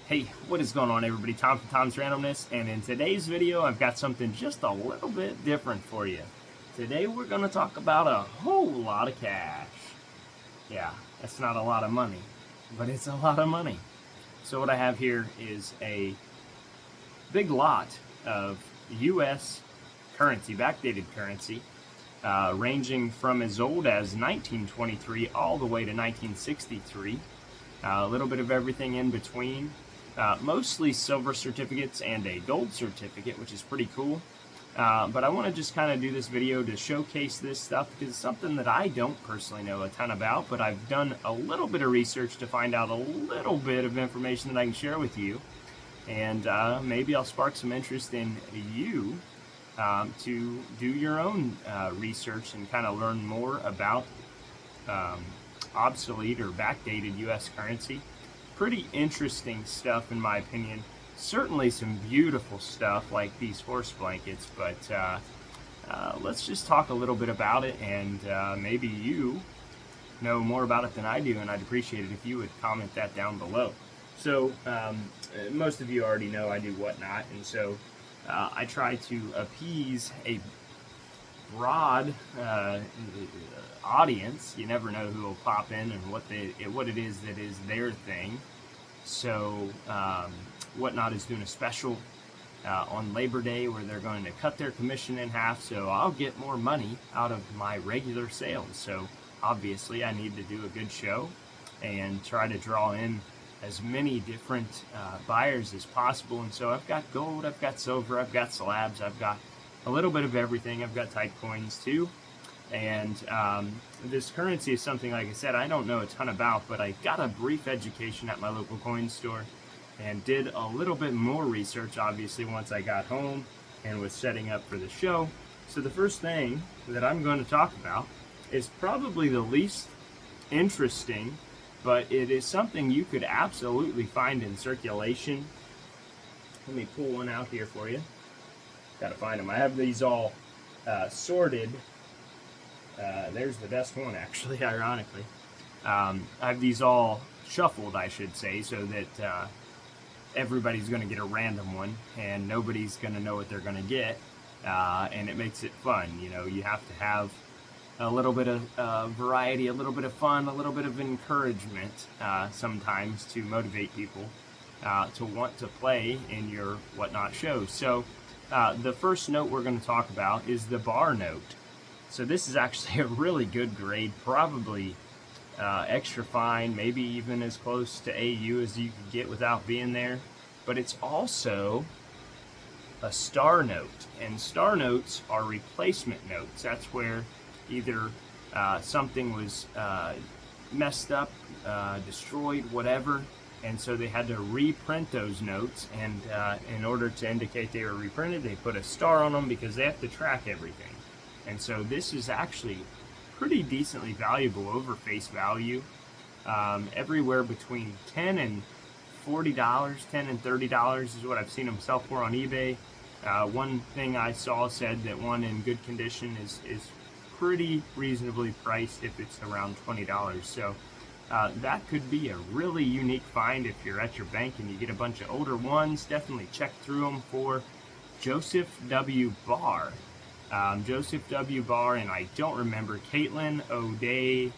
Hey, what is going on, everybody? Tom from Tom's Randomness, and in today's video I've got something just a little bit different for you. Today we're going to talk about a whole lot of cash. Yeah, that's not a lot of money, but it's a lot of money. So what I have here is a big lot of US currency, backdated currency, ranging from as old as 1923 all the way to 1963. A little bit of everything in between. Mostly silver certificates and a gold certificate, which is pretty cool. But I want to just kind of do this video to showcase this stuff because it's something that I don't personally know a ton about, but I've done a little bit of research to find out a little bit of information that I can share with you. And maybe I'll spark some interest in you to do your own research and kind of learn more about obsolete or backdated US currency. Pretty interesting stuff in my opinion. Certainly some beautiful stuff like these horse blankets, but let's just talk a little bit about it, and maybe you know more about it than I do, and I'd appreciate it if you would comment that down below. So most of you already know I do Whatnot, and so I try to appease a broad audience. You never know who will pop in and what it is that is their thing. So Whatnot is doing a special on Labor Day where they're going to cut their commission in half, so I'll get more money out of my regular sales. So obviously I need to do a good show and try to draw in as many different buyers as possible. And so I've got gold, I've got silver, I've got slabs, I've got a little bit of everything. I've got type coins too. And this currency is something, like I said, I don't know a ton about, but I got a brief education at my local coin store and did a little bit more research, obviously, once I got home and was setting up for the show. So the first thing that I'm going to talk about is probably the least interesting, but it is something you could absolutely find in circulation. Let me pull one out here for you. Gotta find them. I have these all sorted. There's the best one, actually, ironically. I have these all shuffled, I should say, so that everybody's going to get a random one, and nobody's going to know what they're going to get, and it makes it fun. You know, you have to have a little bit of variety, a little bit of fun, a little bit of encouragement sometimes to motivate people to want to play in your Whatnot shows. So the first note we're going to talk about is the bar note. So this is actually a really good grade, probably extra fine, maybe even as close to AU as you could get without being there. But it's also a star note, and star notes are replacement notes. That's where either something was messed up, destroyed, whatever, and so they had to reprint those notes, and in order to indicate they were reprinted, they put a star on them because they have to track everything. And so this is actually pretty decently valuable over face value, everywhere between $10 and $40, $10 and $30 is what I've seen them sell for on eBay. One thing I saw said that one in good condition is pretty reasonably priced if it's around $20. So that could be a really unique find if you're at your bank and you get a bunch of older ones. Definitely check through them for Joseph W. Barr. Joseph W. Barr, and I don't remember, Caitlin O'Day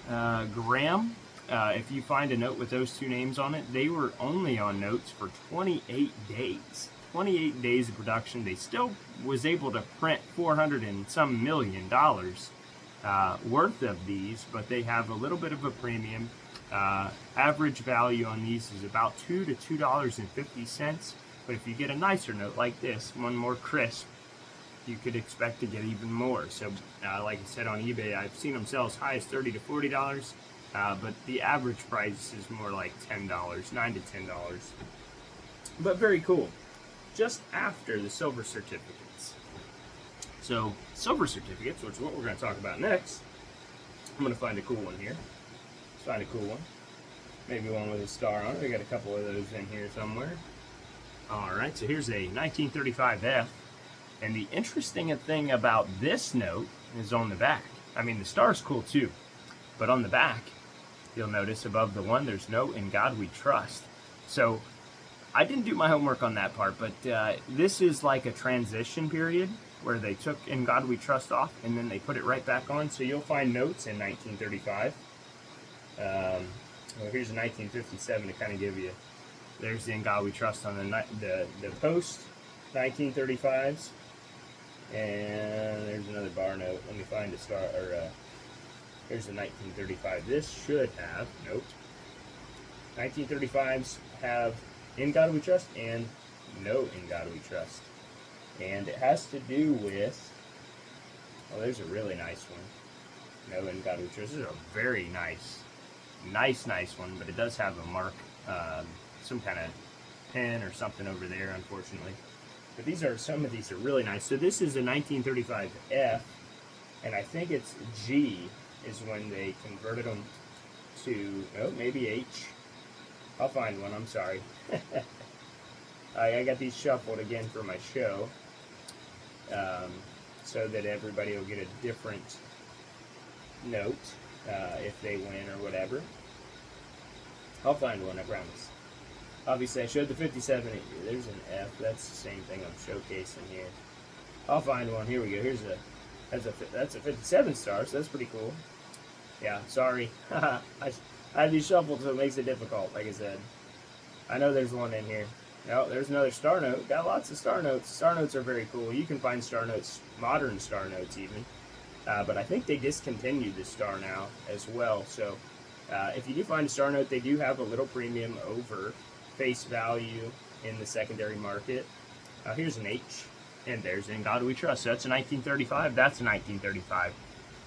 Graham. If you find a note with those two names on it, they were only on notes for 28 days. 28 days of production. They still was able to print $400 and some million worth of these, but they have a little bit of a premium. Average value on these is about $2 to $2.50. But if you get a nicer note like this, one more crisp, you could expect to get even more. So, like I said, on eBay, I've seen them sell as high as $30 to $40, but the average price is more like $10, $9 to $10. But very cool. Just after the silver certificates. So, silver certificates, which is what we're going to talk about next. I'm going to find a cool one here. Let's find a cool one. Maybe one with a star on it. We got a couple of those in here somewhere. Alright, so here's a 1935F, and the interesting thing about this note is on the back. I mean, the star's cool too, but on the back, you'll notice above the 1, there's no "In God We Trust." So I didn't do my homework on that part, but this is like a transition period where they took "In God We Trust" off and then they put it right back on. So you'll find notes in 1935. Well, here's a 1957 to kind of give you. There's the "In God We Trust" on the post 1935s, and there's another bar note. Let me find a star. Or here's the 1935. This should have note. 1935s have "In God We Trust" and no "In God We Trust," and it has to do with. Oh, there's a really nice one. No "In God We Trust." This is a very nice one, but it does have a mark, some kind of pen or something over there, unfortunately. But some of these are really nice. So this is a 1935 F, and I think it's G is when they converted them to, maybe H. I'll find one, I'm sorry. I got these shuffled again for my show, so that everybody will get a different note if they win or whatever. I'll find one, I promise. Obviously, I showed the 57. There's an F. That's the same thing I'm showcasing here. I'll find one. Here we go. That's a 57 star, so that's pretty cool. Yeah, sorry. I had these shuffled, so it makes it difficult, like I said. I know there's one in here. No, there's another star note. Got lots of star notes. Star notes are very cool. You can find star notes, modern star notes even. But I think they discontinued the star now as well. So if you do find a star note, they do have a little premium over face value in the secondary market. Here's an H, and there's "In God We Trust." So that's a 1935. That's a 1935.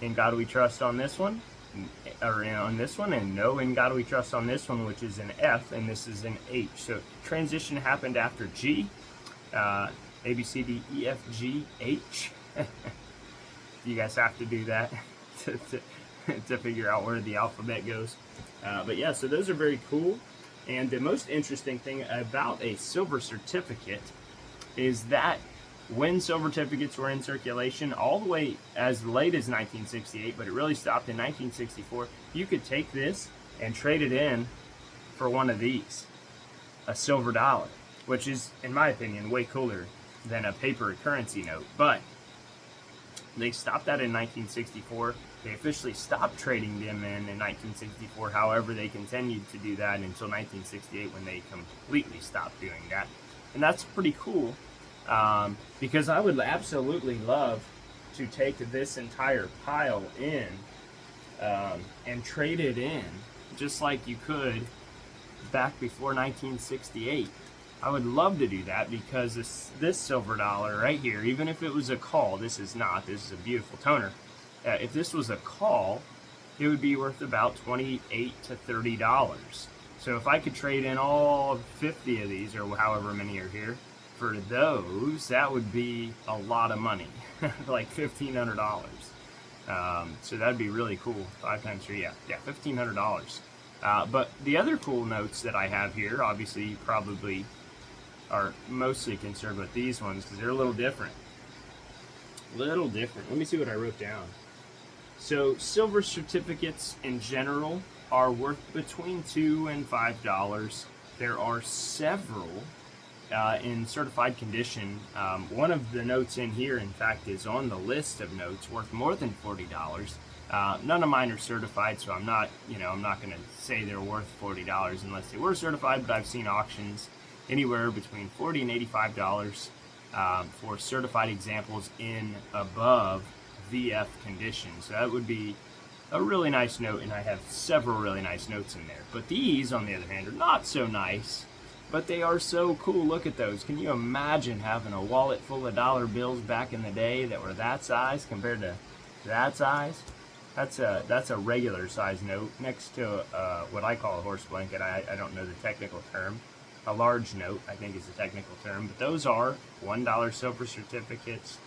"In God We Trust" on this one, or on this one, and no "In God We Trust" on this one, which is an F, and this is an H. So transition happened after G, A, B, C, D, E, F, G, H. You guys have to do that to figure out where the alphabet goes. But yeah, so those are very cool. And the most interesting thing about a silver certificate is that when silver certificates were in circulation all the way as late as 1968, but it really stopped in 1964, you could take this and trade it in for one of these, a silver dollar, which is, in my opinion, way cooler than a paper currency note. But they stopped that in 1964. They officially stopped trading them in 1964. However, they continued to do that until 1968 when they completely stopped doing that. And that's pretty cool because I would absolutely love to take this entire pile in and trade it in just like you could back before 1968. I would love to do that because this silver dollar right here, even if it was a call, this is a beautiful toner. If this was a call, it would be worth about $28 to $30. So if I could trade in all 50 of these, or however many are here, for those, that would be a lot of money, like $1,500. So that'd be really cool. 5 times 3, yeah, $1,500. But the other cool notes that I have here, obviously, you probably are mostly concerned with these ones because they're a little different. Let me see what I wrote down. So silver certificates in general are worth between $2 and $5. There are several in certified condition. One of the notes in here, in fact, is on the list of notes worth more than $40. None of mine are certified, so I'm not going to say they're worth $40 unless they were certified. But I've seen auctions anywhere between $40 and $85 for certified examples in above VF condition. So that would be a really nice note, and I have several really nice notes in there. But these, on the other hand, are not so nice, but they are so cool. Look at those. Can you imagine having a wallet full of dollar bills back in the day that were that size compared to that size? That's a regular size note next to what I call a horse blanket. I don't know the technical term. A large note, I think, is the technical term. But those are $1 silver certificates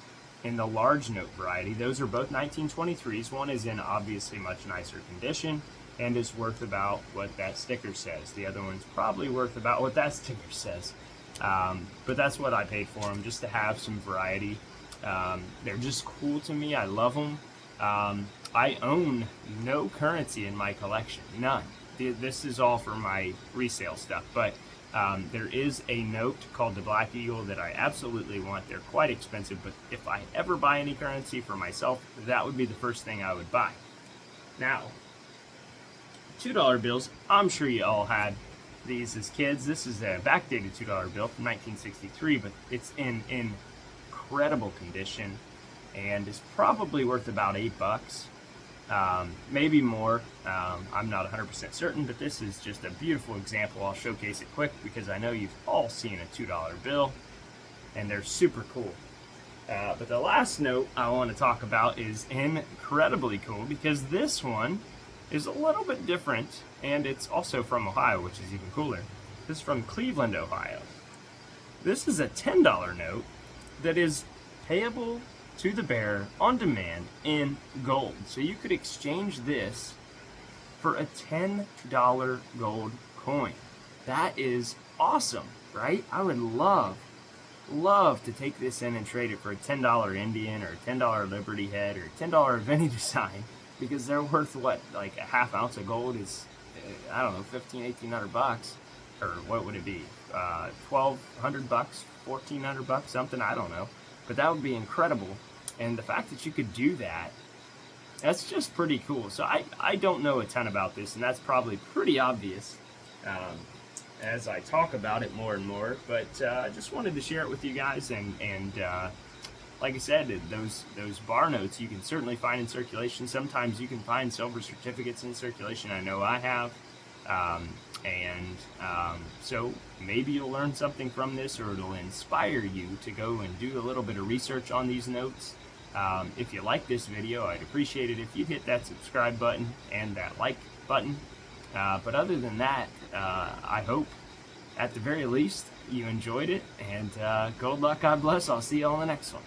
in the large note variety. Those are both 1923s. One is in obviously much nicer condition and is worth about what that sticker says. The other one's probably worth about what that sticker says. But that's what I paid for them, just to have some variety. They're just cool to me. I love them. I own no currency in my collection, none. This is all for my resale stuff, but there is a note called the Black Eagle that I absolutely want. They're quite expensive, but if I ever buy any currency for myself, that would be the first thing I would buy. Now, $2 bills, I'm sure you all had these as kids. This is a backdated $2 bill from 1963, but it's in incredible condition and is probably worth about $8. Maybe more. I'm not 100% certain, but this is just a beautiful example. I'll showcase it quick because I know you've all seen a $2 bill, and they're super cool. But the last note I want to talk about is incredibly cool because this one is a little bit different, and it's also from Ohio, which is even cooler. This is from Cleveland, Ohio. This is a $10 note that is payable to the bearer on demand in gold. So you could exchange this for a $10 gold coin. That is awesome, right? I would love to take this in and trade it for a $10 Indian or a $10 Liberty Head or a $10 of any design, because they're worth what, like a half ounce of gold is, I don't know, $1,800, or what would it be, $1,200, $1,400, something, I don't know. But that would be incredible, and the fact that you could do that, that's just pretty cool. So I don't know a ton about this, and that's probably pretty obvious as I talk about it more and more, but I just wanted to share it with you guys, and like I said, those bar notes you can certainly find in circulation. Sometimes you can find silver certificates in circulation. I know I have. So maybe you'll learn something from this, or it'll inspire you to go and do a little bit of research on these notes. If you like this video, I'd appreciate it if you'd hit that subscribe button and that like button. But other than that, I hope at the very least you enjoyed it, and good luck, God bless. I'll see you on the next one.